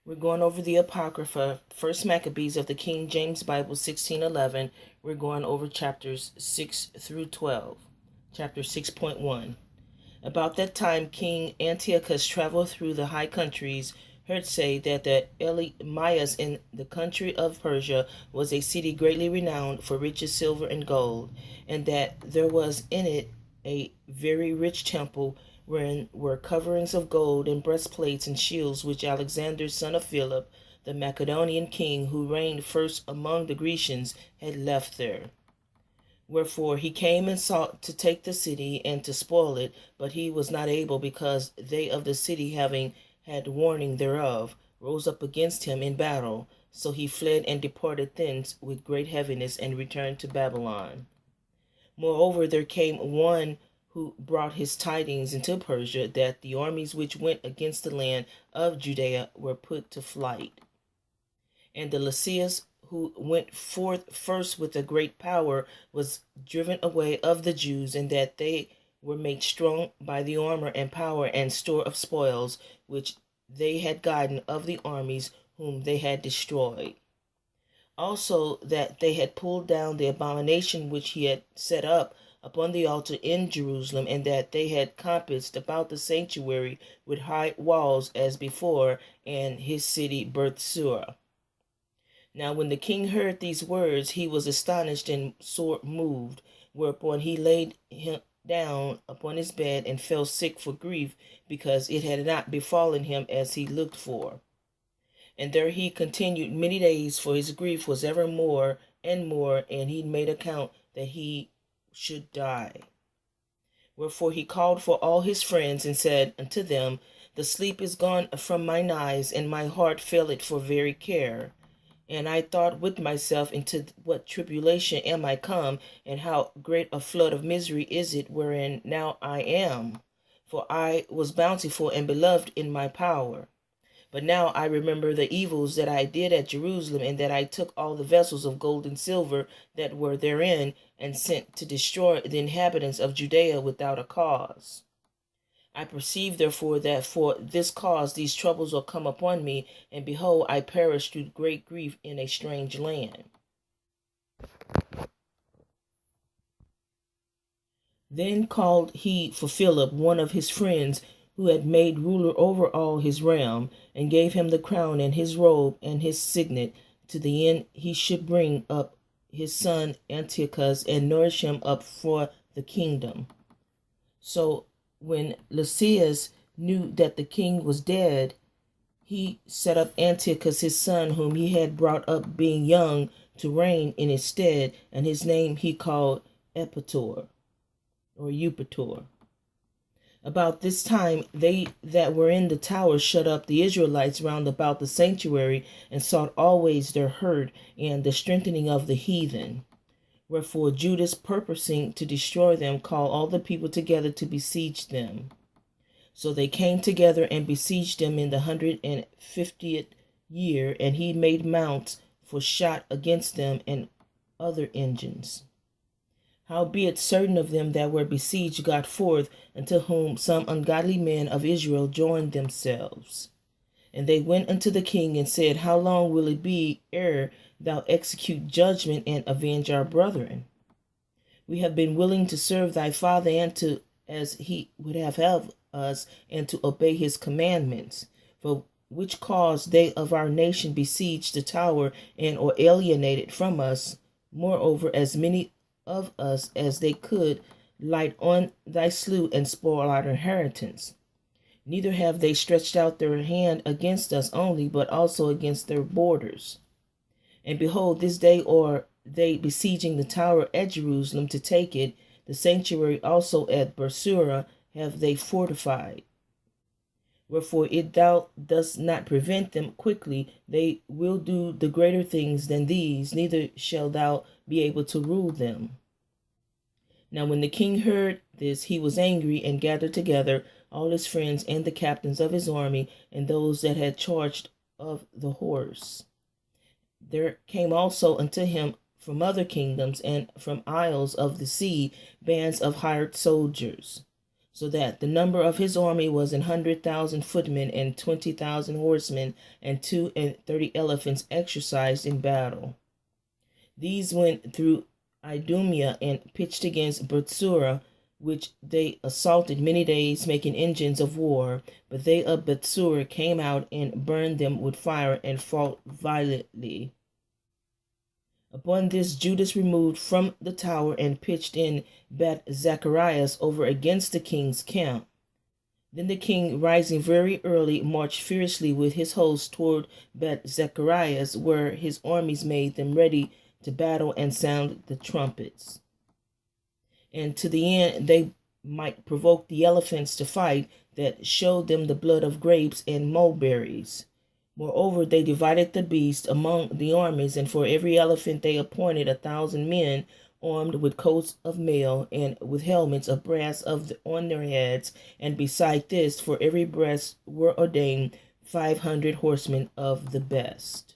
We're going over the Apocrypha, First Maccabees of the King James Bible, 1611. We're going over chapters 6 through 12. Chapter 6.1. About that time, King Antiochus traveled through the high countries, heard say that the Elamias in the country of Persia was a city greatly renowned for riches, silver, and gold, and that there was in it a very rich temple wherein were coverings of gold and breastplates and shields which Alexander son of Philip, the Macedonian king who reigned first among the Grecians, had left there. Wherefore he came and sought to take the city and to spoil it, but he was not able, because they of the city, having had warning thereof, rose up against him in battle. So he fled and departed thence with great heaviness, and returned to Babylon. Moreover, there came one who brought his tidings into Persia, that the armies which went against the land of Judea were put to flight. And the Lysias, who went forth first with a great power, was driven away of the Jews, and that they were made strong by the armor and power and store of spoils, which they had gotten of the armies whom they had destroyed. Also that they had pulled down the abomination which he had set up upon the altar in Jerusalem, and that they had compassed about the sanctuary with high walls as before, and his city Bethsura. Now when the king heard these words, he was astonished and sore moved, whereupon he laid him down upon his bed and fell sick for grief, because it had not befallen him as he looked for. And there he continued many days, for his grief was ever more and more, and he made account that he should die. Wherefore he called for all his friends, and said unto them, The sleep is gone from mine eyes, and my heart faileth for very care. And I thought with myself, into what tribulation am I come, and how great a flood of misery is it wherein now I am? For I was bountiful and beloved in my power. But now I remember the evils that I did at Jerusalem, and that I took all the vessels of gold and silver that were therein, and sent to destroy the inhabitants of Judea without a cause. I perceive therefore that for this cause these troubles will come upon me, and behold, I perish through great grief in a strange land. Then called he for Philip, one of his friends, who had made ruler over all his realm, and gave him the crown and his robe and his signet, to the end he should bring up his son Antiochus, and nourish him up for the kingdom. So when Lysias knew that the king was dead, he set up Antiochus his son, whom he had brought up being young, to reign in his stead, and his name he called Epator, or Eupator. About this time they that were in the tower shut up the Israelites round about the sanctuary, and sought always their hurt and the strengthening of the heathen. Wherefore Judas, purposing to destroy them, called all the people together to besiege them. So they came together and besieged them in the 150th year, and he made mounts for shot against them, and other engines. Howbeit certain of them that were besieged got forth, unto whom some ungodly men of Israel joined themselves. And they went unto the king, and said, How long will it be ere thou execute judgment and avenge our brethren? We have been willing to serve thy father, and to as he would have us, and to obey his commandments. For which cause they of our nation besieged the tower, and or alienated from us, moreover, as many of us as they could, light on thy slough, and spoil our inheritance. Neither have they stretched out their hand against us only, but also against their borders. And behold, this day are they besieging the tower at Jerusalem to take it. The sanctuary also at Bethsura have they fortified. Wherefore, if thou dost not prevent them quickly, they will do the greater things than these, neither shalt thou be able to rule them. Now when the king heard this, he was angry, and gathered together all his friends, and the captains of his army, and those that had charge of the horse. There came also unto him from other kingdoms, and from isles of the sea, bands of hired soldiers. so that the number of his army was 100,000 footmen and 20,000 horsemen and 32 elephants exercised in battle. These went through Idumea and pitched against Bethsura, which they assaulted many days, making engines of war. But they of Bethsura came out and burned them with fire and fought violently. Upon this, Judas removed from the tower and pitched in Beth Zacharias over against the king's camp. Then the king, rising very early, marched fiercely with his host toward Beth Zacharias, where his armies made them ready to battle and sound the trumpets. And to the end they might provoke the elephants to fight, that showed them the blood of grapes and mulberries. Moreover, they divided the beast among the armies, and for every elephant they appointed 1,000 men, armed with coats of mail and with helmets of brass on their heads. And beside this, for every breast were ordained 500 horsemen of the best.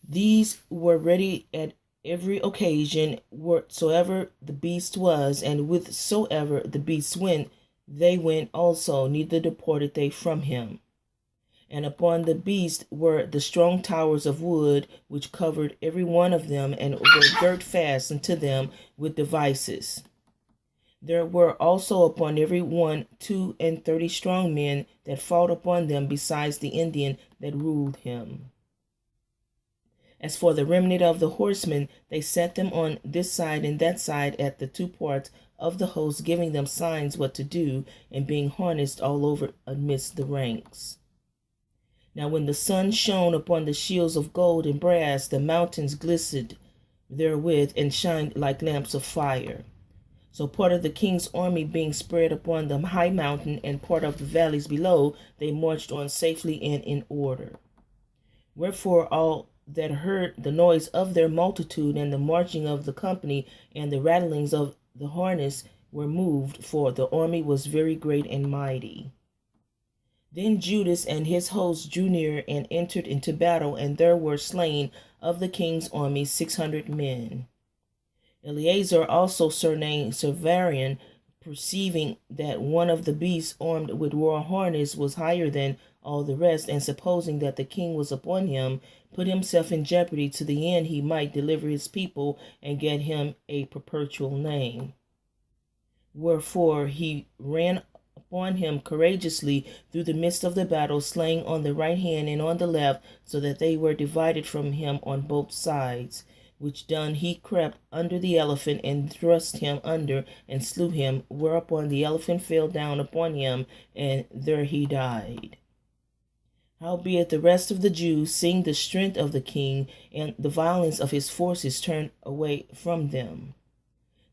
These were ready at every occasion, whatsoever the beast was, and whithersoever the beast went, they went also, neither departed they from him. And upon the beast were the strong towers of wood, which covered every one of them, and were girt fast unto them with devices. There were also upon every one 32 strong men that fought upon them, besides the Indian that ruled him. As for the remnant of the horsemen, they set them on this side and that side at the two parts of the host, giving them signs what to do, and being harnessed all over amidst the ranks. Now when the sun shone upon the shields of gold and brass, the mountains glistened therewith, and shined like lamps of fire. So part of the king's army being spread upon the high mountain, and part of the valleys below, they marched on safely and in order. Wherefore all that heard the noise of their multitude, and the marching of the company, and the rattlings of the harness, were moved, for the army was very great and mighty. Then Judas and his host drew near and entered into battle, and there were slain of the king's army 600 men. Eleazar also, surnamed Servarian, perceiving that one of the beasts armed with war harness was higher than all the rest, and supposing that the king was upon him, put himself in jeopardy to the end he might deliver his people and get him a perpetual name. Wherefore he ran upon him courageously through the midst of the battle, slaying on the right hand and on the left, so that they were divided from him on both sides. Which done, he crept under the elephant and thrust him under and slew him, whereupon the elephant fell down upon him, and there he died. Howbeit the rest of the Jews, seeing the strength of the king and the violence of his forces, turned away from them.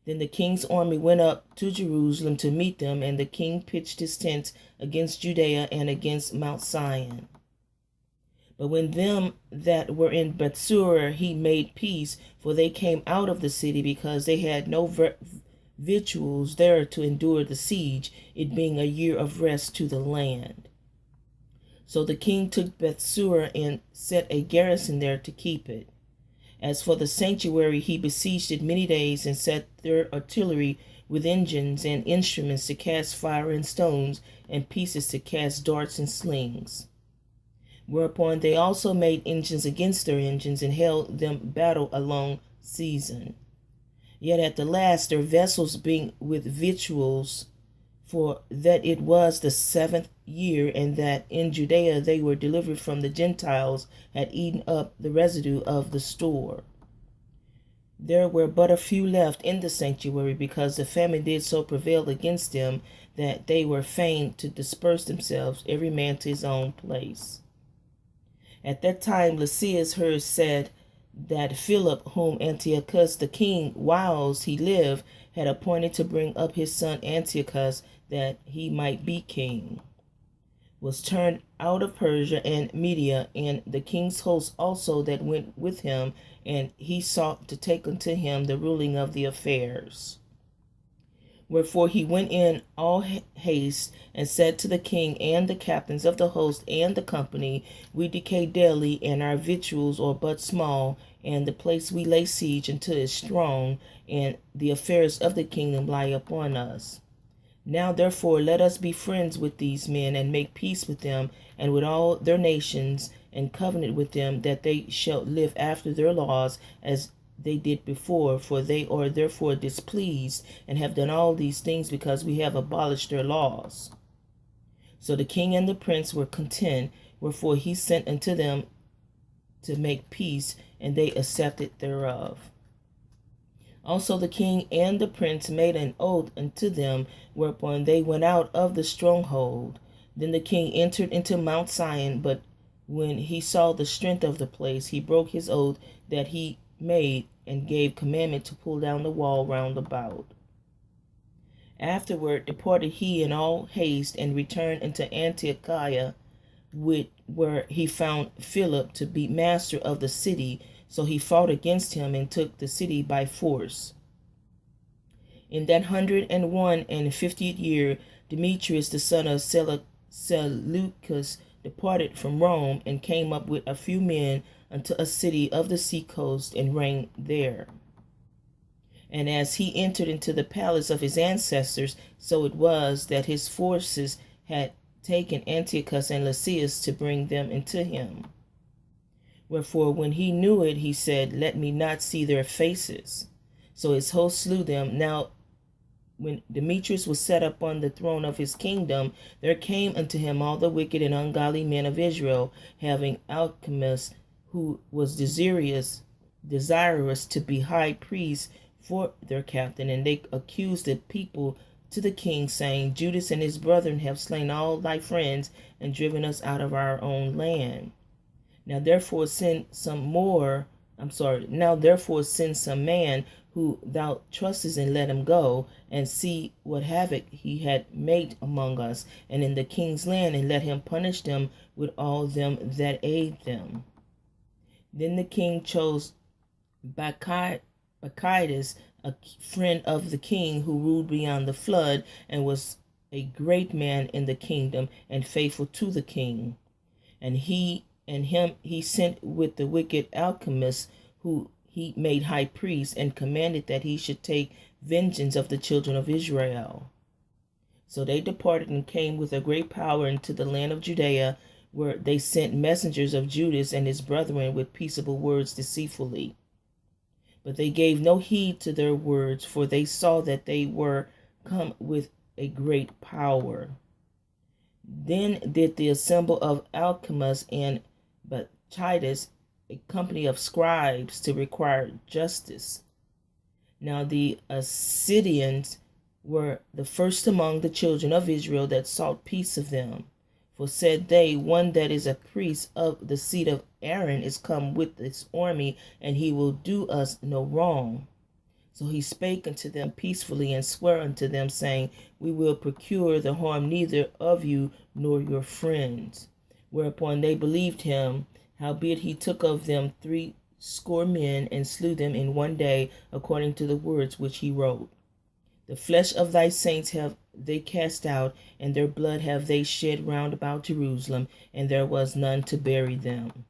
Then the king's army went up to Jerusalem to meet them, and the king pitched his tents against Judea and against Mount Sion. But when them that were in Bethsura he made peace, for they came out of the city, because they had no victuals there to endure the siege, it being a year of rest to the land. So the king took Bethsura and set a garrison there to keep it. As for the sanctuary, he besieged it many days, and set their artillery with engines and instruments to cast fire and stones, and pieces to cast darts and slings. Whereupon they also made engines against their engines, and held them battle a long season. Yet at the last their vessels being with victuals, for that it was the 7th year, and that in Judea they were delivered from the Gentiles, had eaten up the residue of the store. There were but a few left in the sanctuary, because the famine did so prevail against them, that they were fain to disperse themselves, every man to his own place. At that time Lysias heard said that Philip, whom Antiochus the king, whiles he lived, had appointed to bring up his son Antiochus, that he might be king, was turned out of Persia and Media, and the king's host also that went with him, and he sought to take unto him the ruling of the affairs. Wherefore he went in all haste, and said to the king and the captains of the host and the company, We decay daily, and our victuals are but small, and the place we lay siege unto is strong, and the affairs of the kingdom lie upon us. Now therefore let us be friends with these men, and make peace with them, and with all their nations, and covenant with them, that they shall live after their laws, as they did before. For they are therefore displeased, and have done all these things, because we have abolished their laws. So the king and the prince were content, wherefore he sent unto them to make peace, and they accepted thereof. Also the king and the prince made an oath unto them, whereupon they went out of the stronghold. Then the king entered into Mount Sion, but when he saw the strength of the place, he broke his oath that he made, and gave commandment to pull down the wall round about. Afterward departed he in all haste, and returned into Antioch, where he found Philip to be master of the city. So he fought against him, and took the city by force. In that 150th year, Demetrius the son of Seleucus departed from Rome, and came up with a few men unto a city of the sea coast, and reigned there. And as he entered into the palace of his ancestors, so it was that his forces had taken Antiochus and Lysias to bring them into him. Wherefore, when he knew it, he said, Let me not see their faces. So his host slew them. Now, when Demetrius was set up on the throne of his kingdom, there came unto him all the wicked and ungodly men of Israel, having Alchemist, who was desirous to be high priest for their captain. And they accused the people to the king, saying, Judas and his brethren have slain all thy friends, and driven us out of our own land. Now therefore send some man who thou trustest, and let him go, and see what havoc he had made among us, and in the king's land, and let him punish them with all them that aid them. Then the king chose Bacchides, a friend of the king, who ruled beyond the flood, and was a great man in the kingdom, and faithful to the king. And he sent with the wicked Alchemist, who he made high priest, and commanded that he should take vengeance of the children of Israel. So they departed, and came with a great power into the land of Judea, where they sent messengers of Judas and his brethren with peaceable words deceitfully. But they gave no heed to their words, for they saw that they were come with a great power. Then did the assembly of Alchemists and Bacchides, a company of scribes, to require justice. Now the Assyrians were the first among the children of Israel that sought peace of them. For said they, One that is a priest of the seed of Aaron is come with this army, and he will do us no wrong. So he spake unto them peacefully, and sware unto them, saying, We will procure the harm neither of you nor your friends. Whereupon they believed him. Howbeit he took of them 80 men, and slew them in one day, according to the words which he wrote. The flesh of thy saints have they cast out, and their blood have they shed round about Jerusalem, and there was none to bury them.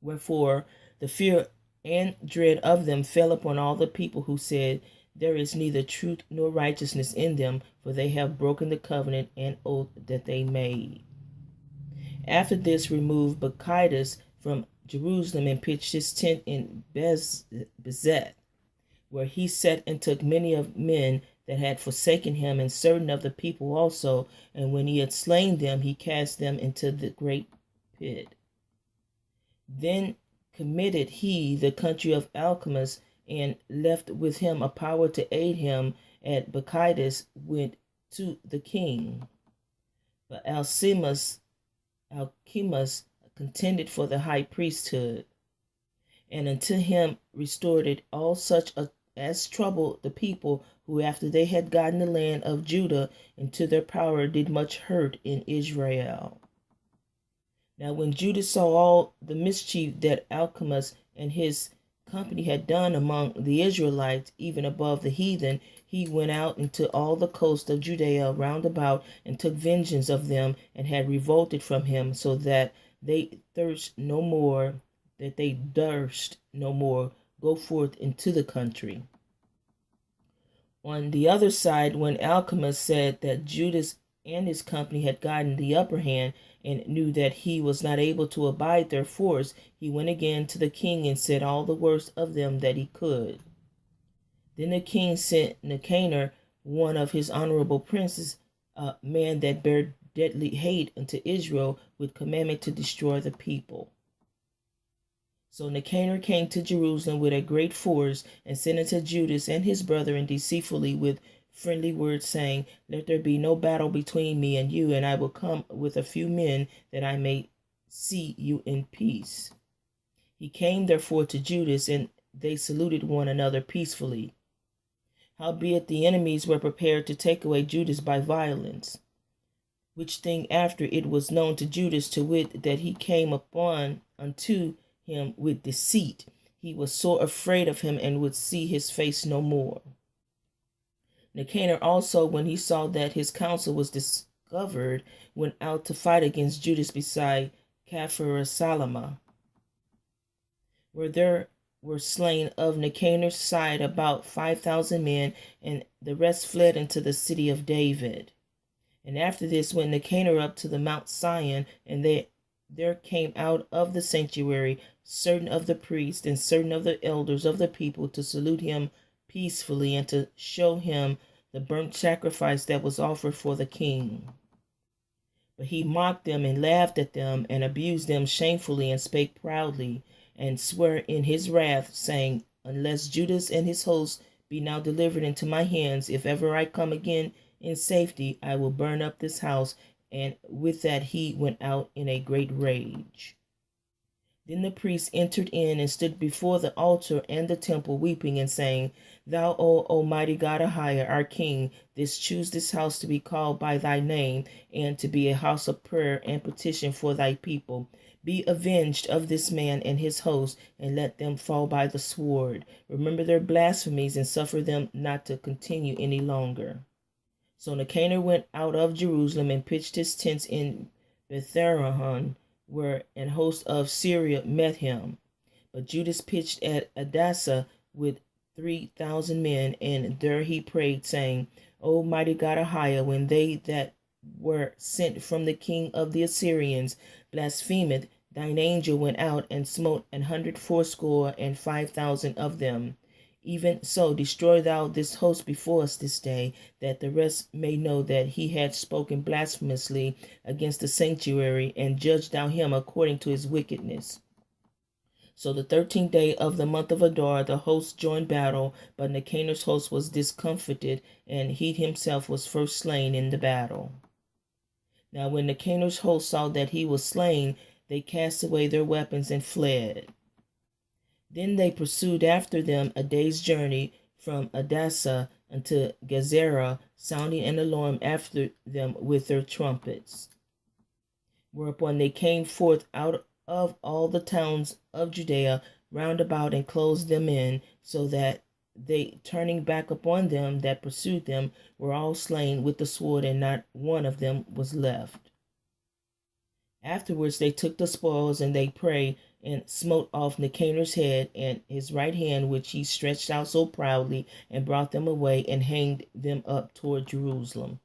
Wherefore the fear and dread of them fell upon all the people, who said, There is neither truth nor righteousness in them, for they have broken the covenant and oath that they made. After this removed Bacchides from Jerusalem, and pitched his tent in Bezet, where he sat and took many of men that had forsaken him, and certain of the people also. And when he had slain them, he cast them into the great pit. Then committed he the country of Alchemists, and left with him a power to aid him. At Bacchides went to the king. But Alchemus contended for the high priesthood, and unto him restored it all such as troubled the people, who after they had gotten the land of Judah into their power, did much hurt in Israel. Now when Judas saw all the mischief that Alchemist and his company had done among the Israelites, even above the heathen, he went out into all the coast of Judea round about, and took vengeance of them, and had revolted from him, so that they durst no more go forth into the country. On the other side, when Alchemist said that Judas and his company had gotten the upper hand and knew that he was not able to abide their force, he went again to the king and said all the worst of them that he could. Then the king sent Nacanor, one of his honorable princes, a man that bare deadly hate unto Israel, with commandment to destroy the people. So Nacanor came to Jerusalem with a great force, and sent unto Judas and his brethren deceitfully with friendly words, saying, Let there be no battle between me and you, and I will come with a few men, that I may see you in peace. He came therefore to Judas, and they saluted one another peacefully. Howbeit the enemies were prepared to take away Judas by violence. Which thing after it was known to Judas, to wit, that he came upon unto him with deceit, he was sore afraid of him, and would see his face no more. Nacanor also, when he saw that his counsel was discovered, went out to fight against Judas beside Capharsalama, where there were slain of Nacanor's side about 5,000 men, and the rest fled into the city of David. And after this went Nacanor up to the Mount Sion, and there came out of the sanctuary certain of the priests and certain of the elders of the people to salute him peacefully, and to show him the burnt sacrifice that was offered for the king. But he mocked them and laughed at them, and abused them shamefully, and spake proudly, and sware in his wrath, saying, Unless Judas and his host be now delivered into my hands, if ever I come again in safety, I will burn up this house. And with that he went out in a great rage. Then the priests entered in and stood before the altar and the temple, weeping and saying, Thou, O Almighty God Ahiah, our King, didst choose this house to be called by thy name, and to be a house of prayer and petition for thy people. Be avenged of this man and his host, and let them fall by the sword. Remember their blasphemies, and suffer them not to continue any longer. So Nacanor went out of Jerusalem, and pitched his tents in Betharahan, where an host of Syria met him. But Judas pitched at Adasa with 3,000 men, and there he prayed, saying, O mighty God Ahiah, when they that were sent from the king of the Assyrians blasphemed, thine angel went out and smote 180,500 of them. Even so, destroy thou this host before us this day, that the rest may know that he had spoken blasphemously against the sanctuary, and judge thou him according to his wickedness. So the 13th day of the month of Adar, the host joined battle, but Nicanor's host was discomfited, and he himself was first slain in the battle. Now when Nicanor's host saw that he was slain, they cast away their weapons and fled. Then they pursued after them a day's journey from Adasa unto Gezerah, sounding an alarm after them with their trumpets. Whereupon they came forth out of all the towns of Judea round about, and closed them in, so that they, turning back upon them that pursued them, were all slain with the sword, and not one of them was left. Afterwards they took the spoils, and they prayed, and smote off Nicanor's head and his right hand, which he stretched out so proudly, and brought them away, and hanged them up toward Jerusalem.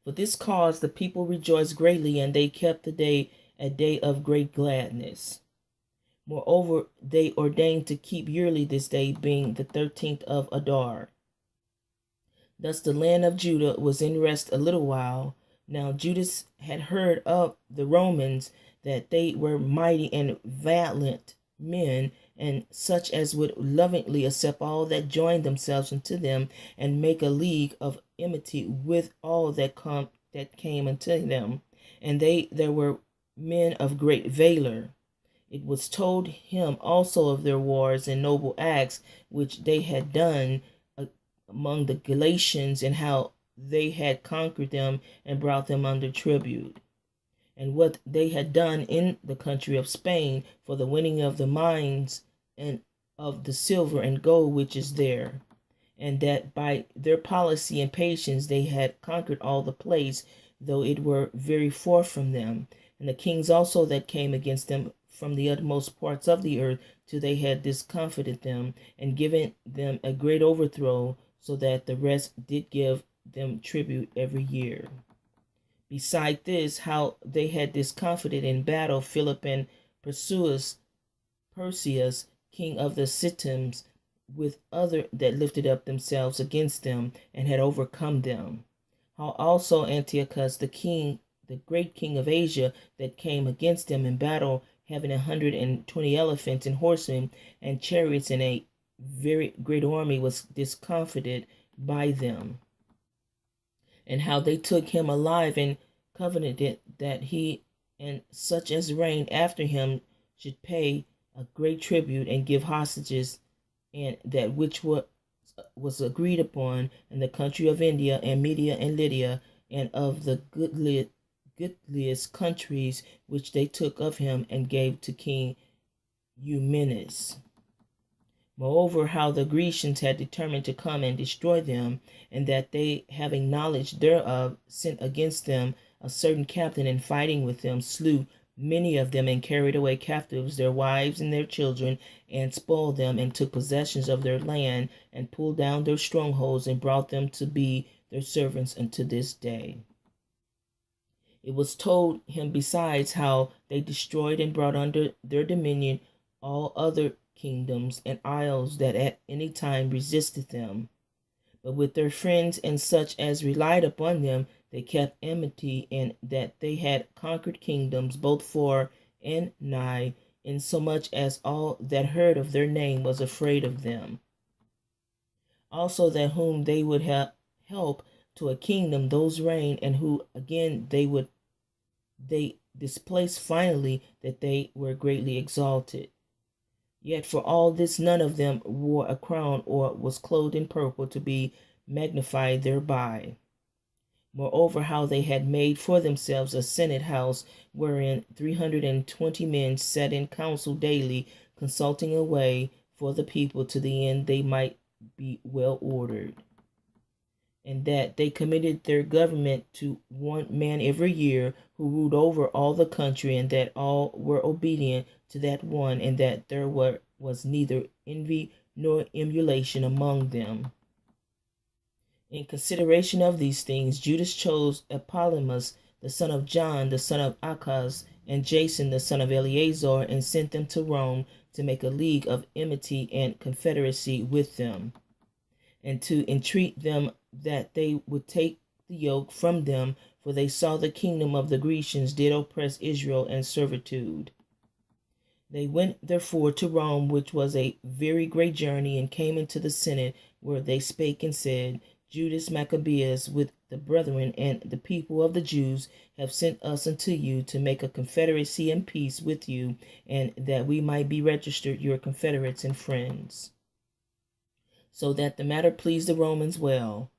For this cause the people rejoiced greatly, and they kept the day a day of great gladness. Moreover, they ordained to keep yearly this day, being the 13th of Adar. Thus the land of Judah was in rest a little while. Now Judas had heard of the Romans, that they were mighty and valiant men, and such as would lovingly accept all that joined themselves unto them, and make a league of enmity with all that came unto them. And there were men of great valor. It was told him also of their wars and noble acts which they had done among the Galatians, and how they had conquered them and brought them under tribute, and what they had done in the country of Spain for the winning of the mines and of the silver and gold which is there, and that by their policy and patience they had conquered all the place, though it were very far from them. And the kings also that came against them from the utmost parts of the earth, till they had discomfited them, and given them a great overthrow, so that the rest did give them tribute every year. Beside this, how they had discomfited in battle Philip and Perseus, king of the Cittims, with other that lifted up themselves against them and had overcome them. How also Antiochus the great king of Asia, that came against them in battle, having 120 elephants and horsemen and chariots and a very great army, was discomfited by them. And how they took him alive and covenanted that he and such as reigned after him should pay a great tribute and give hostages, and that which was agreed upon in the country of India and Media and Lydia, and of the goodliest countries which they took of him and gave to King Eumenes. Moreover, how the Grecians had determined to come and destroy them, and that they, having knowledge thereof, sent against them a certain captain, and fighting with them slew many of them, and carried away captives their wives and their children, and spoiled them, and took possessions of their land, and pulled down their strongholds, and brought them to be their servants unto this day. It was told him besides how they destroyed and brought under their dominion all other kingdoms and isles that at any time resisted them. But with their friends and such as relied upon them, they kept enmity, and that they had conquered kingdoms both far and nigh, insomuch as all that heard of their name was afraid of them. Also that whom they would have help to a kingdom, those reign, and who again they displaced finally, that they were greatly exalted. Yet for all this none of them wore a crown or was clothed in purple to be magnified thereby. Moreover, how they had made for themselves a senate house, wherein 320 men sat in council daily, consulting a way for the people, to the end they might be well ordered. And that they committed their government to one man every year, who ruled over all the country, and that all were obedient to that one, and that there was neither envy nor emulation among them. In consideration of these things, Judas chose Apollonius, the son of John, the son of Achaz, and Jason, the son of Eleazar, and sent them to Rome to make a league of amity and confederacy with them, and to entreat them that they would take the yoke from them, for they saw the kingdom of the Grecians did oppress Israel in servitude. They went therefore to Rome, which was a very great journey, and came into the Senate, where they spake and said, Judas Maccabees with the brethren and the people of the Jews have sent us unto you to make a confederacy and peace with you, and that we might be registered your confederates and friends. So that the matter pleased the Romans well.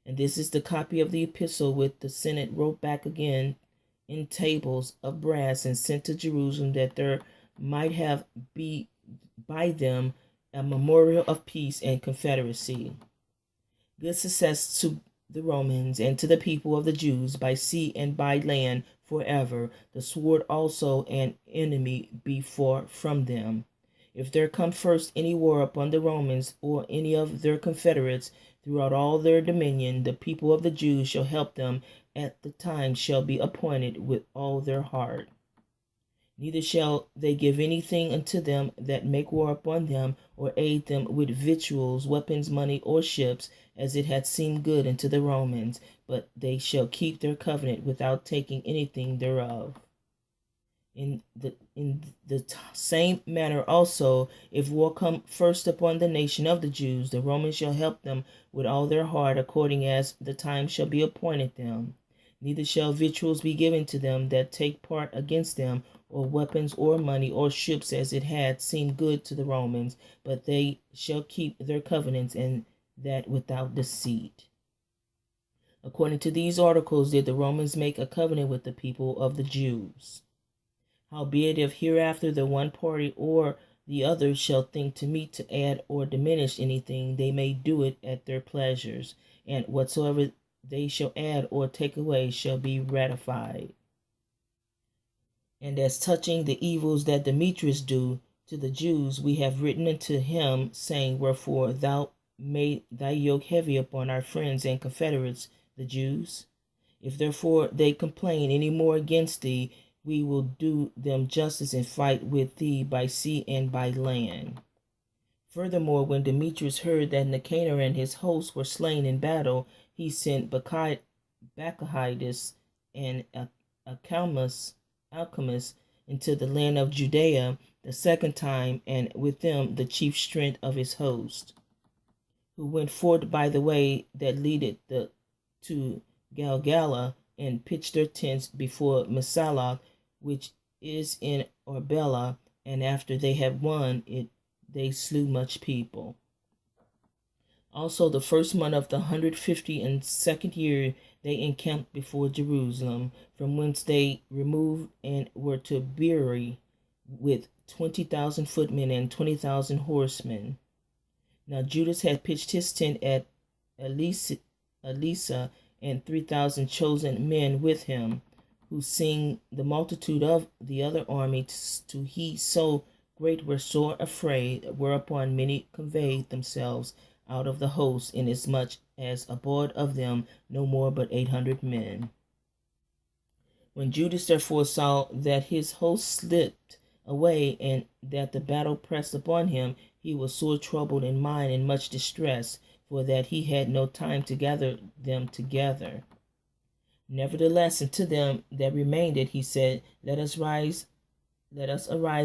And this is the copy of the epistle which the Senate wrote back again in tables of brass, and sent to Jerusalem, that there might have be by them a memorial of peace and confederacy. Good success to the Romans and to the people of the Jews by sea and by land forever. The sword also an enemy be far from them. If there come first any war upon the Romans or any of their confederates throughout all their dominion, the people of the Jews shall help them at the time shall be appointed with all their heart. Neither shall they give anything unto them that make war upon them, or aid them with victuals, weapons, money, or ships, as it had seemed good unto the Romans, but they shall keep their covenant without taking anything thereof. In the same manner also, if war come first upon the nation of the Jews, the Romans shall help them with all their heart, according as the time shall be appointed them. Neither shall victuals be given to them that take part against them, or weapons, or money, or ships, as it had seemed good to the Romans, but they shall keep their covenants, and that without deceit. According to these articles did the Romans make a covenant with the people of the Jews. Howbeit, if hereafter the one party or the other shall think to meet to add or diminish anything, they may do it at their pleasures, and whatsoever they shall add or take away shall be ratified. And as touching the evils that Demetrius do to the Jews, we have written unto him, saying, Wherefore thou made thy yoke heavy upon our friends and confederates, the Jews. If therefore they complain any more against thee, we will do them justice and fight with thee by sea and by land. Furthermore, when Demetrius heard that Nacanor and his hosts were slain in battle, he sent Bacchides and Alchemist into the land of Judea the second time, and with them the chief strength of his host, who went forth by the way that leadeth to Galgala, and pitched their tents before Massalah, which is in Arbela, and after they had won it, they slew much people. Also the first month of the 152nd year they encamped before Jerusalem, from whence they removed and were to Beeri with 20,000 footmen and 20,000 horsemen. Now Judas had pitched his tent at Elisa, and 3,000 chosen men with him, who seeing the multitude of the other army to he so great were sore afraid, whereupon many conveyed themselves out of the host, inasmuch as abroad of them no more but 800 men. When Judas therefore saw that his host slipped away, and that the battle pressed upon him, he was sore troubled in mind and much distressed, for that he had no time to gather them together. Nevertheless, unto them that remained, he said, Let us arise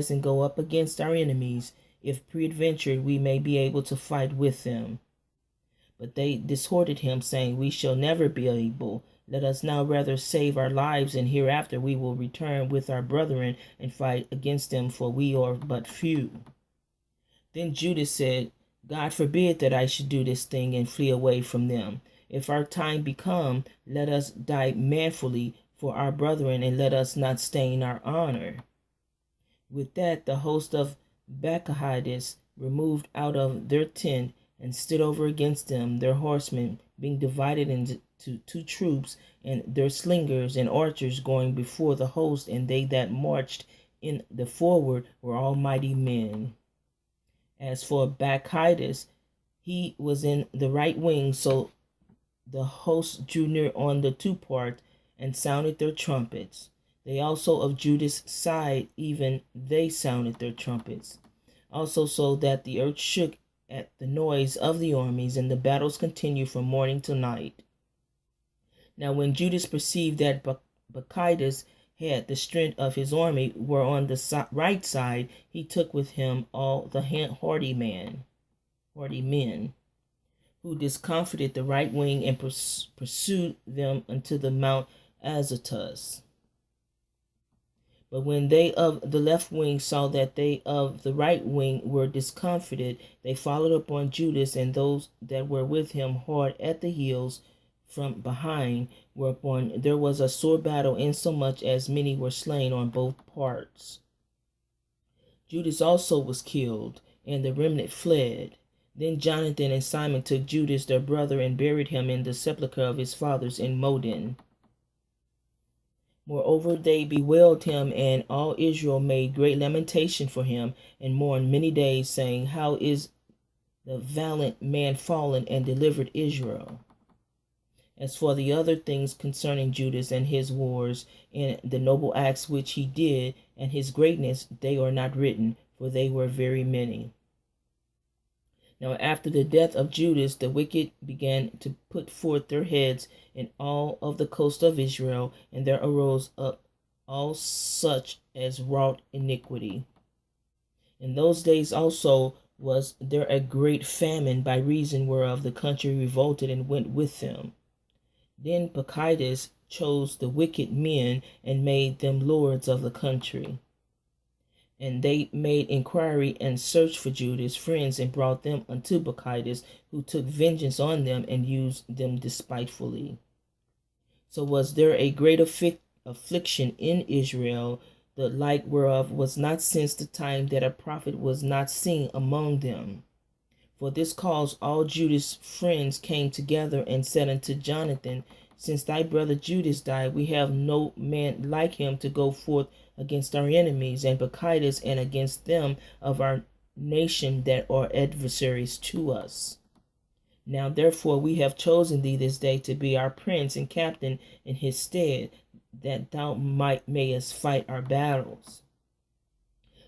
and go up against our enemies, if peradventure we may be able to fight with them. But they disheartened him, saying, We shall never be able. Let us now rather save our lives, and hereafter we will return with our brethren and fight against them, for we are but few. Then Judas said, God forbid that I should do this thing and flee away from them. If our time be come, let us die manfully for our brethren, and let us not stain our honor. With that, the host of Bacchides removed out of their tent and stood over against them, their horsemen being divided into two troops, and their slingers and archers going before the host, and they that marched in the forward were all mighty men. As for Bacchides, he was in the right wing, so the host drew near on the two parts, and sounded their trumpets. They also of Judas' side, even they sounded their trumpets. Also so that the earth shook at the noise of the armies, and the battles continued from morning till night. Now when Judas perceived that Bacchides had the strength of his army were on the right side, he took with him all the hardy men, who discomfited the right wing and pursued them unto the Mount Azotus. But when they of the left wing saw that they of the right wing were discomfited, they followed upon Judas and those that were with him hard at the heels from behind, whereupon there was a sore battle, insomuch as many were slain on both parts. Judas also was killed, and the remnant fled. Then Jonathan and Simon took Judas their brother and buried him in the sepulchre of his fathers in Modin. Moreover, they bewailed him, and all Israel made great lamentation for him, and mourned many days, saying, How is the valiant man fallen, and delivered Israel? As for the other things concerning Judas and his wars, and the noble acts which he did, and his greatness, they are not written, for they were very many. Now after the death of Judas, the wicked began to put forth their heads in all of the coast of Israel, and there arose up all such as wrought iniquity. In those days also was there a great famine, by reason whereof the country revolted and went with them. Then Bacchides chose the wicked men and made them lords of the country. And they made inquiry and searched for Judas' friends, and brought them unto Bacchides, who took vengeance on them and used them despitefully. So was there a great affliction in Israel, the like whereof was not since the time that a prophet was not seen among them. For this cause all Judas' friends came together and said unto Jonathan, Since thy brother Judas died, we have no man like him to go forth against our enemies, and Bacchides, and against them of our nation that are adversaries to us. Now therefore we have chosen thee this day to be our prince and captain in his stead, that thou mayest fight our battles.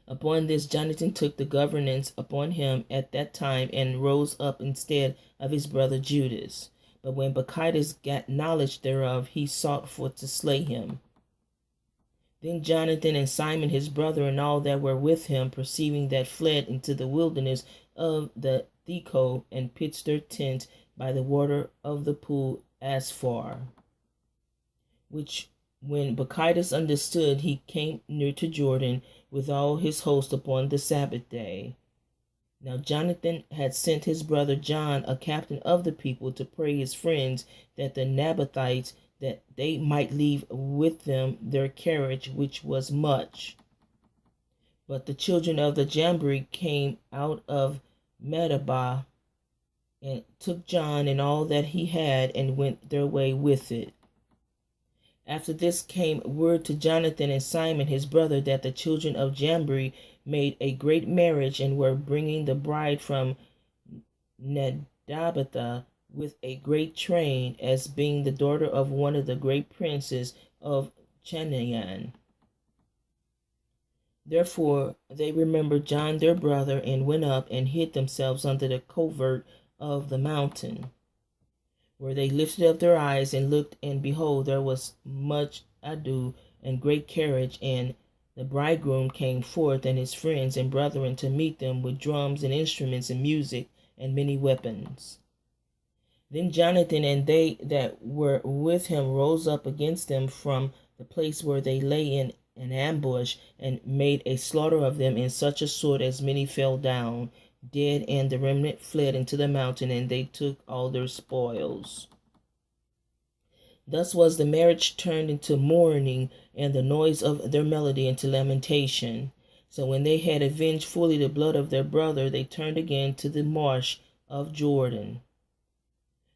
Upon this Jonathan took the governance upon him at that time, and rose up instead of his brother Judas. But when Bacchides got knowledge thereof, he sought for to slay him. Then Jonathan and Simon his brother and all that were with him, perceiving that, fled into the wilderness of the Theco, and pitched their tent by the water of the pool Asphar. Which when Bacchides understood, he came near to Jordan with all his host upon the Sabbath day. Now Jonathan had sent his brother John, a captain of the people, to pray his friends that the Nabathites, that they might leave with them their carriage, which was much. But the children of the Jambri came out of Medaba, and took John and all that he had, and went their way with it. After this came word to Jonathan and Simon his brother, that the children of Jambri made a great marriage, and were bringing the bride from Nedabatha with a great train, as being the daughter of one of the great princes of Chanaan. Therefore they remembered John their brother, and went up and hid themselves under the covert of the mountain, where they lifted up their eyes and looked, and behold, there was much ado and great carriage, and the bridegroom came forth, and his friends and brethren, to meet them with drums and instruments and music and many weapons. Then Jonathan and they that were with him rose up against them from the place where they lay in an ambush, and made a slaughter of them in such a sort as many fell down dead, and the remnant fled into the mountain, and they took all their spoils. Thus was the marriage turned into mourning, and the noise of their melody into lamentation. So when they had avenged fully the blood of their brother, they turned again to the marsh of Jordan.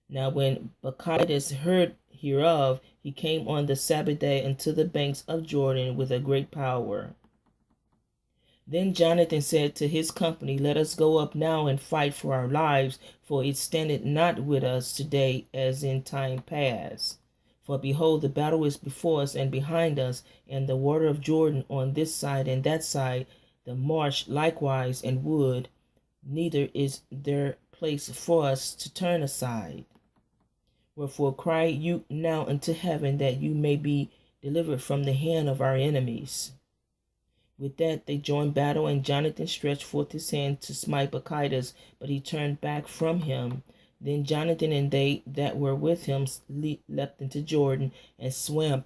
Now when Bacchides heard hereof, he came on the Sabbath day unto the banks of Jordan with a great power. Then Jonathan said to his company, Let us go up now and fight for our lives, for it standeth not with us today as in time past. For behold, the battle is before us and behind us, and the water of Jordan on this side and that side, the marsh likewise and wood, neither is there place for us to turn aside. Wherefore cry you now unto heaven, that you may be delivered from the hand of our enemies. With that they joined battle, and Jonathan stretched forth his hand to smite Bacchides, but he turned back from him. Then Jonathan and they that were with him leapt into Jordan, and swam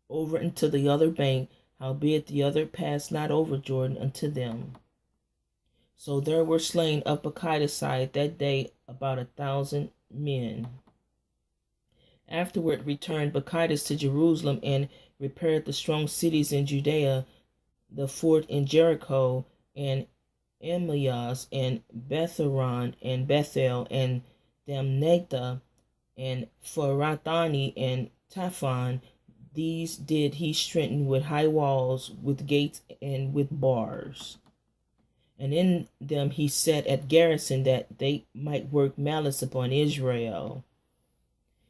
over unto the other bank, howbeit the other passed not over Jordan unto them. So there were slain of Bacchides' side that day about 1,000 men. Afterward returned Bacchides to Jerusalem, and repaired the strong cities in Judea, the fort in Jericho, and Emmaus, and Betharon, and Bethel, and Damnatha, and Pharathani, and Taphon. These did he strengthen with high walls, with gates, and with bars. And in them he set at garrison, that they might work malice upon Israel.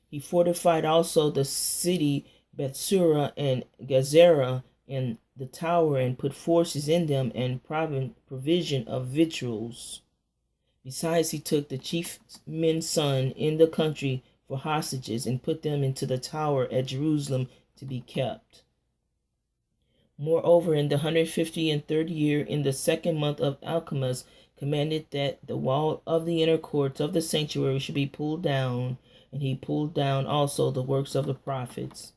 He fortified also the city Bethsura and Gezerah, and the tower, and put forces in them, and provision of victuals. Besides, he took the chief men's son in the country for hostages, and put them into the tower at Jerusalem to be kept. Moreover, in the 153rd year, in the 2nd month of Alchemist, commanded that the wall of the inner courts of the sanctuary should be pulled down, and he pulled down also the works of the prophets.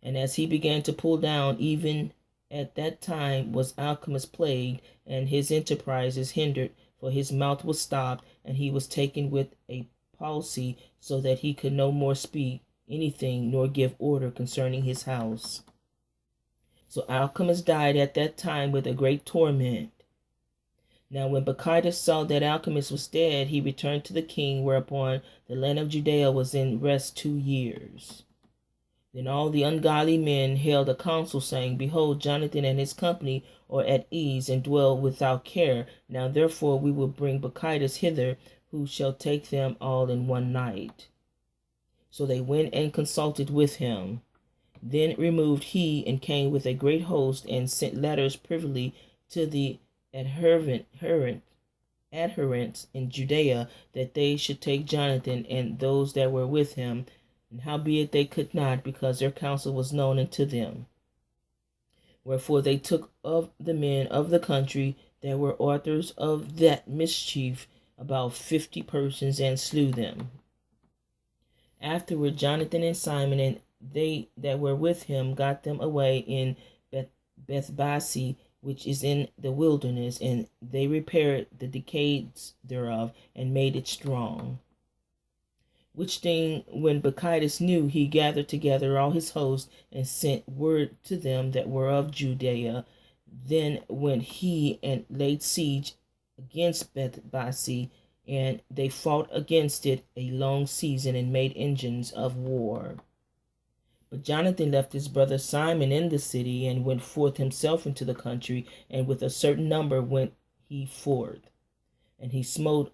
And as he began to pull down, even at that time was Alchemist plagued, and his enterprises hindered, for his mouth was stopped, and he was taken with a palsy, so that he could no more speak anything nor give order concerning his house. So Alchemist died at that time with a great torment. Now when Bacchides saw that Alchemist was dead, he returned to the king, whereupon the land of Judea was in rest 2 years. Then all the ungodly men held a council, saying, Behold, Jonathan and his company are at ease, and dwell without care. Now therefore we will bring Bacchides hither, who shall take them all in one night. So they went and consulted with him. Then removed he and came with a great host, and sent letters privily to the adherents in Judea, that they should take Jonathan and those that were with him. And howbeit they could not, because their counsel was known unto them. Wherefore they took of the men of the country that were authors of that mischief about 50 persons, and slew them. Afterward Jonathan and Simon and they that were with him got them away in Bethbasi, which is in the wilderness, and they repaired the decades thereof, and made it strong. Which thing when Bacchides knew, he gathered together all his host, and sent word to them that were of Judea. Then went he and laid siege against Bethbasi, and they fought against it a long season, and made engines of war. But Jonathan left his brother Simon in the city, and went forth himself into the country, and with a certain number went he forth. And he smote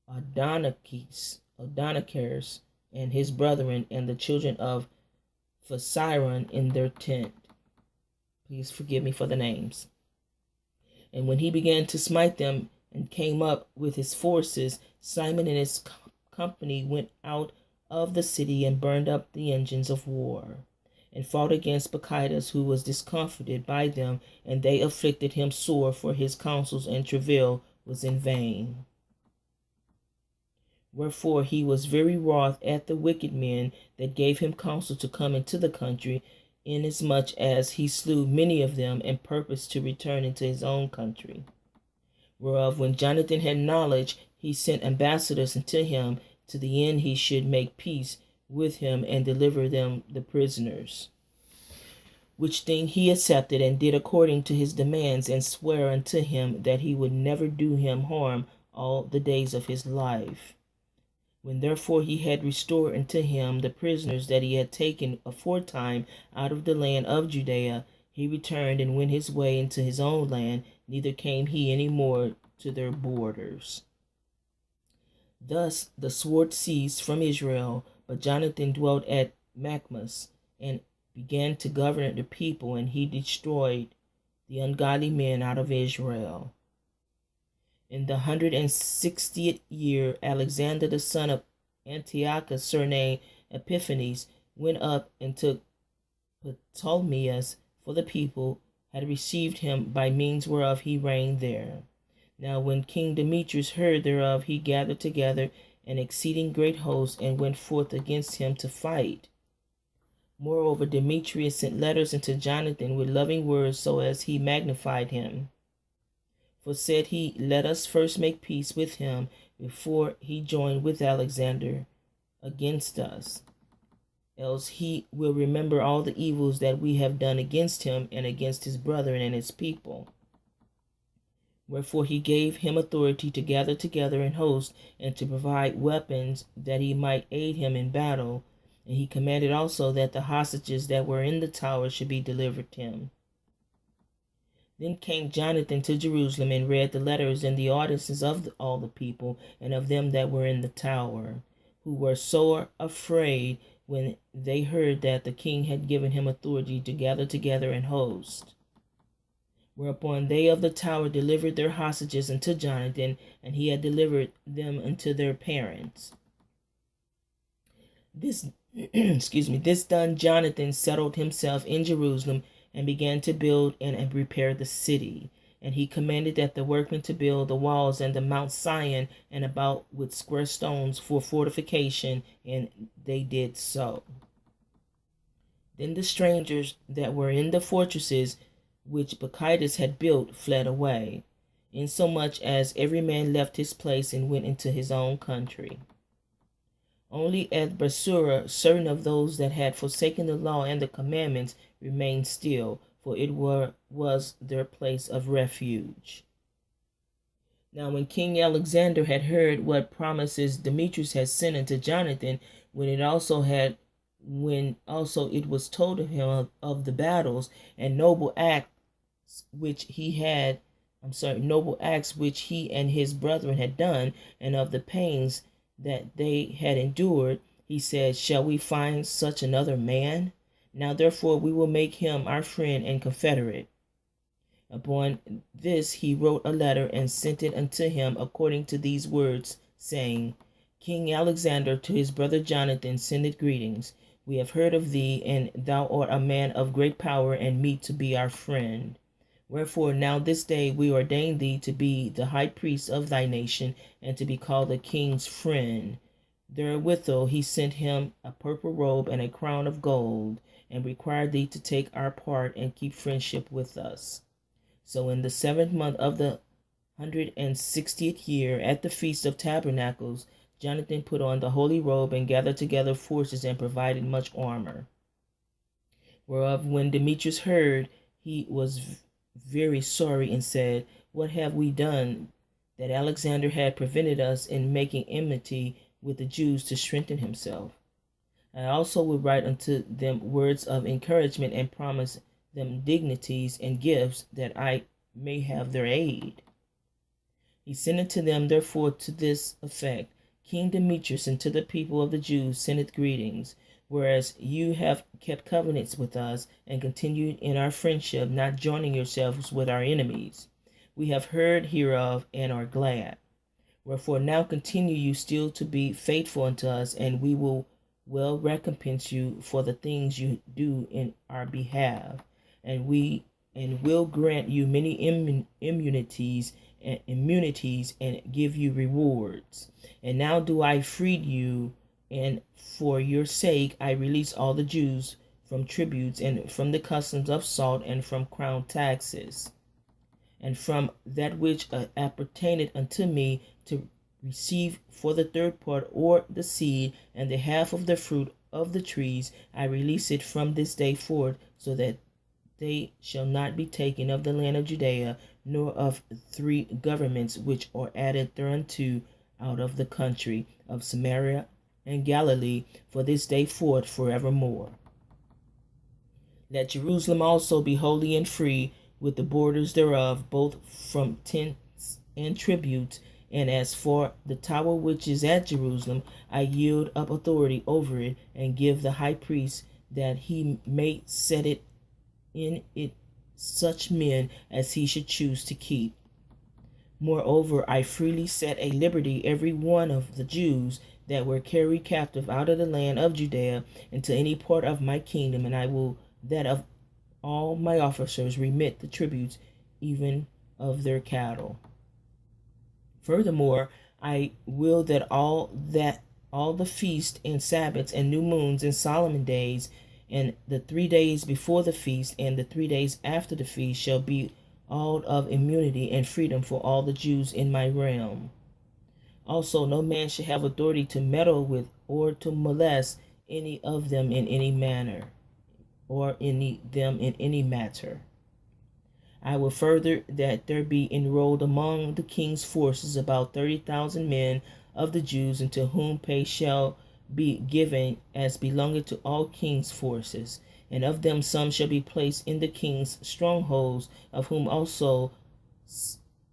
Adonijah and his brethren, and the children of Phasiron in their tent. Please forgive me for the names. And when he began to smite them, and came up with his forces, Simon and his company went out of the city, and burned up the engines of war, and fought against Bacchides, who was discomfited by them, and they afflicted him sore, for his counsels and travail was in vain. Wherefore he was very wroth at the wicked men that gave him counsel to come into the country, inasmuch as he slew many of them, and purposed to return into his own country. Whereof when Jonathan had knowledge, he sent ambassadors unto him, to the end he should make peace with him, and deliver them the prisoners. Which thing he accepted, and did according to his demands, and sware unto him that he would never do him harm all the days of his life. When therefore he had restored unto him the prisoners that he had taken aforetime out of the land of Judea, he returned and went his way into his own land, neither came he any more to their borders. Thus the sword ceased from Israel, but Jonathan dwelt at Maccabees, and began to govern the people, and he destroyed the ungodly men out of Israel. In the 160th year, Alexander the son of Antiochus, surnamed Epiphanes, went up and took Ptolemais, for the people had received him, by means whereof he reigned there. Now when King Demetrius heard thereof, he gathered together an exceeding great host, and went forth against him to fight. Moreover, Demetrius sent letters unto Jonathan with loving words, so as he magnified him. For said he, let us first make peace with him, before he join with Alexander against us. Else he will remember all the evils that we have done against him, and against his brethren and his people. Wherefore he gave him authority to gather together an host, and to provide weapons, that he might aid him in battle. And he commanded also that the hostages that were in the tower should be delivered him. Then came Jonathan to Jerusalem, and read the letters and the ordinances of all the people, and of them that were in the tower, who were sore afraid when they heard that the king had given him authority to gather together an host. Whereupon they of the tower delivered their hostages unto Jonathan, and he had delivered them unto their parents. This done, Jonathan settled himself in Jerusalem, and began to build and repair the city. And he commanded that the workmen to build the walls and the Mount Sion, and about with square stones for fortification, and they did so. Then the strangers that were in the fortresses which Bacchides had built fled away, insomuch as every man left his place and went into his own country. Only at Basura certain of those that had forsaken the law and the commandments remained still, for it was their place of refuge. Now when King Alexander had heard what promises Demetrius had sent unto Jonathan, when also it was told of him of the battles and noble acts which he had noble acts which he and his brethren had done, and of the pains that they had endured, he said, "Shall we find such another man? Now therefore we will make him our friend and confederate." Upon this he wrote a letter and sent it unto him according to these words, saying, "King Alexander to his brother Jonathan sendeth greetings. We have heard of thee, and thou art a man of great power and meet to be our friend. Wherefore now this day we ordain thee to be the high priest of thy nation, and to be called the king's friend." Therewithal he sent him a purple robe and a crown of gold, and required thee to take our part and keep friendship with us. So in the 7th month of the 160th year, at the Feast of Tabernacles, Jonathan put on the holy robe and gathered together forces and provided much armor. Whereof when Demetrius heard, he was very sorry and said, "What have we done that Alexander had prevented us in making enmity with the Jews to strengthen himself? I also will write unto them words of encouragement and promise them dignities and gifts, that I may have their aid." He sent unto them therefore to this effect, "King Demetrius and to the people of the Jews sendeth greetings, whereas you have kept covenants with us, and continued in our friendship, not joining yourselves with our enemies. We have heard hereof, and are glad. Wherefore now continue you still to be faithful unto us, and we will well recompense you for the things you do in our behalf, and will grant you many immunities and give you rewards. And now do I free you, and for your sake I release all the Jews from tributes, and from the customs of salt, and from crown taxes, and from that which appertaineth unto me, to receive for the third part, or the seed, and the half of the fruit of the trees. I release it from this day forth, so that they shall not be taken of the land of Judea, nor of 3 governments which are added thereunto out of the country of Samaria and Galilee, for this day forth forevermore. Let Jerusalem also be holy and free, with the borders thereof, both from tents and tributes. And as for the tower which is at Jerusalem, I yield up authority over it, and give the high priest, that he may set it in it such men as he should choose to keep. Moreover, I freely set at liberty every one of the Jews that were carried captive out of the land of Judea into any part of my kingdom, and I will that of all my officers remit the tributes, even of their cattle. Furthermore, I will that all the feasts and Sabbaths and new moons and solemn days, and the 3 days before the feast and the 3 days after the feast, shall be all of immunity and freedom for all the Jews in my realm. Also, no man shall have authority to meddle with or to molest any of them in any manner, or them in any matter. I will further that there be enrolled among the king's forces about 30,000 men of the Jews, unto whom pay shall be given as belonging to all king's forces. And of them some shall be placed in the king's strongholds, of whom also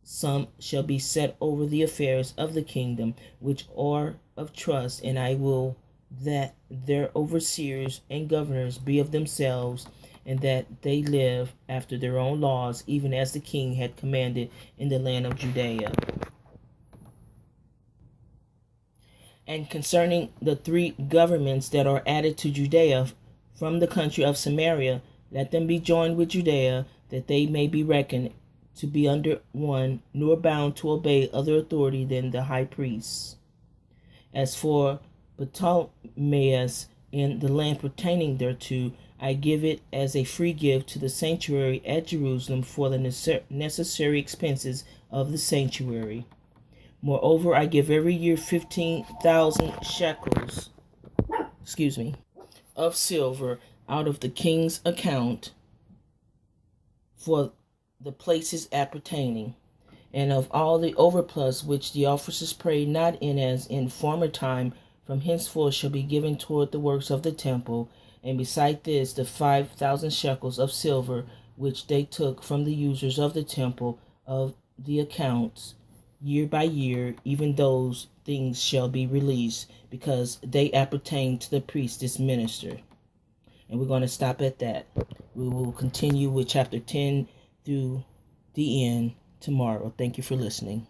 some shall be set over the affairs of the kingdom, which are of trust. And I will that their overseers and governors be of themselves, and that they live after their own laws, even as the king had commanded in the land of Judea. And concerning the 3 governments that are added to Judea from the country of Samaria, let them be joined with Judea, that they may be reckoned to be under one, nor bound to obey other authority than the high priests. As for Ptolemais and the land pertaining thereto, I give it as a free gift to the sanctuary at Jerusalem for the necessary expenses of the sanctuary. Moreover, I give every year 15,000 shekels, of silver out of the king's account for the places appertaining, and of all the overplus which the officers prayed not in as in former time, from henceforth shall be given toward the works of the temple. And beside this, the 5,000 shekels of silver which they took from the users of the temple of the accounts year by year, even those things shall be released, because they appertain to the priest, this minister. And we're going to stop at that. We will continue with chapter 10 through the end tomorrow. Thank you for listening.